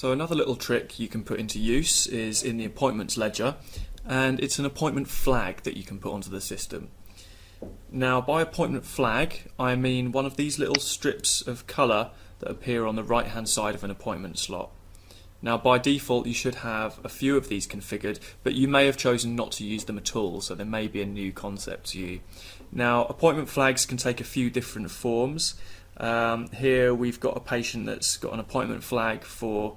So another little trick you can put into use is in the appointments ledger, and it's an appointment flag that you can put onto the system. Now, by appointment flag, I mean one of these little strips of colour that appear on the right hand side of an appointment slot. Now, by default you should have a few of these configured, but you may have chosen not to use them at all, so there may be a new concept to you. Now, appointment flags can take a few different forms. Here we've got a patient that's got an appointment flag for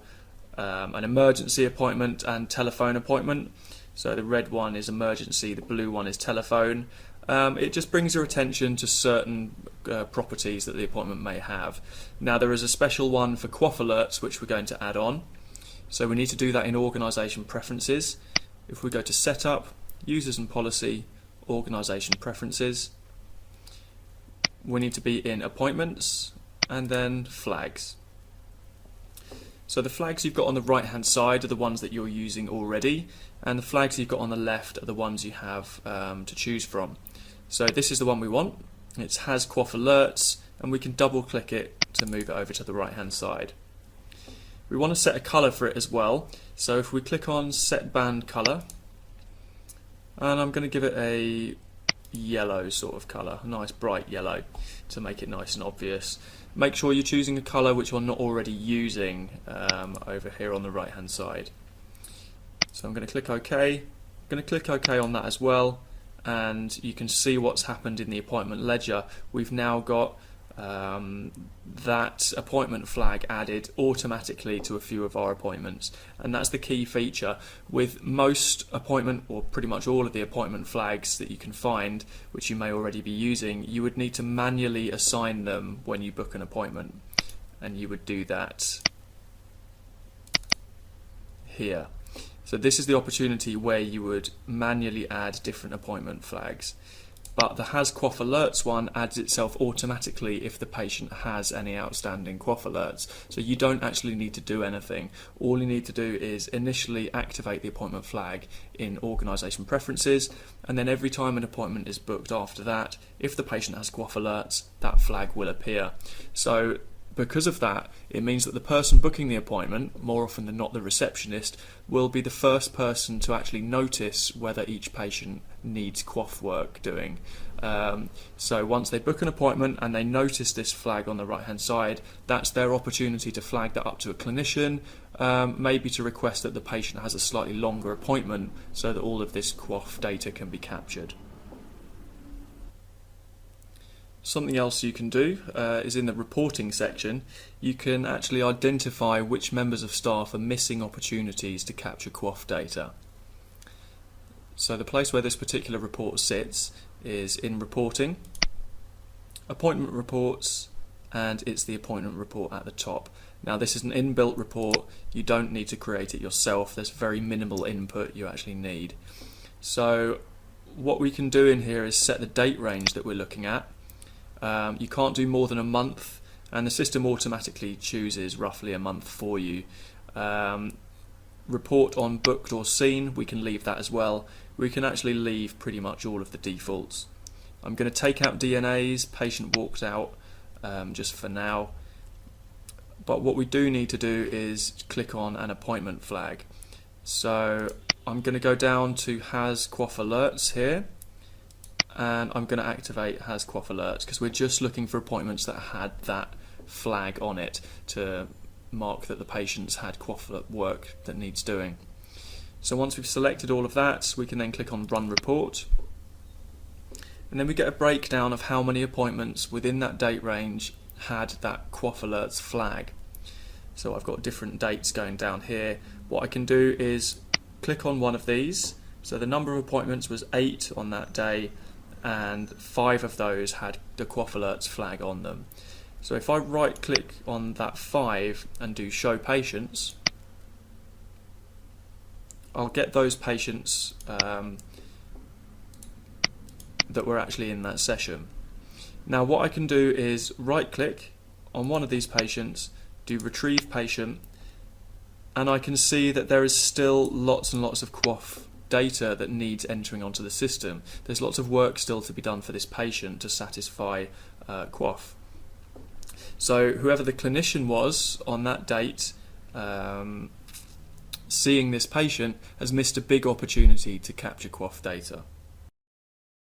an emergency appointment and telephone appointment. So the red one is emergency, the blue one is telephone. It just brings your attention to certain properties that the appointment may have. Now, there is a special one for quaff alerts which we're going to add on. So we need to do that in Organisation Preferences. If we go to Setup, Users and Policy, Organisation Preferences, we need to be in Appointments and then Flags. So the flags you've got on the right hand side are the ones that you're using already, and the flags you've got on the left are the ones you have to choose from. So this is the one we want. It has quaff alerts, and we can double click it to move it over to the right hand side. We want to set a colour for it as well, so if we click on Set Band Colour, and I'm going to give it a yellow sort of colour, a nice bright yellow to make it nice and obvious. Make sure you're choosing a colour which you're not already using over here on the right hand side. So I'm going to click OK. I'm going to click OK on that as well, and you can see what's happened in the appointment ledger. We've now got that appointment flag added automatically to a few of our appointments, and that's the key feature. With most appointment, or pretty much all of the appointment flags that you can find, which you may already be using, you would need to manually assign them when you book an appointment, and you would do that here. So this is the opportunity where you would manually add different appointment flags. But the Has Quaff Alerts one adds itself automatically if the patient has any outstanding quaff alerts. So you don't actually need to do anything. All you need to do is initially activate the appointment flag in Organisation Preferences, and then every time an appointment is booked after that, if the patient has quaff alerts, that flag will appear. So because of that, it means that the person booking the appointment, more often than not the receptionist, will be the first person to actually notice whether each patient needs quaff work doing. So once they book an appointment and they notice this flag on the right hand side, that's their opportunity to flag that up to a clinician, maybe to request that the patient has a slightly longer appointment so that all of this quaff data can be captured. Something else you can do is in the reporting section, you can actually identify which members of staff are missing opportunities to capture quaff data. So the place where this particular report sits is in Reporting, Appointment Reports, and it's the appointment report at the top. Now, this is an inbuilt report, you don't need to create it yourself, there's very minimal input you actually need. So what we can do in here is set the date range that we're looking at. You can't do more than a month, and the system automatically chooses roughly a month for you. Report on booked or seen, we can leave that as well. We can actually leave pretty much all of the defaults. I'm going to take out DNAs, patient walked out, just for now. But what we do need to do is click on an appointment flag. So I'm going to go down to Has Quaff Alerts here, and I'm going to activate Has Quaff Alerts because we're just looking for appointments that had that flag on it to mark that the patient's had quaff work that needs doing. So once we've selected all of that, we can then click on Run Report, and then we get a breakdown of how many appointments within that date range had that quaff alerts flag. So I've got different dates going down here. What I can do is click on one of these. So the number of appointments was 8 on that day, and 5 of those had the quaff alerts flag on them. So if I right click on that 5 and do Show Patients, I'll get those patients that were actually in that session. Now what I can do is right click on one of these patients, do Retrieve Patient, and I can see that there is still lots and lots of quaff data that needs entering onto the system. There's lots of work still to be done for this patient to satisfy quaff. So whoever the clinician was on that date seeing this patient has missed a big opportunity to capture QoF data.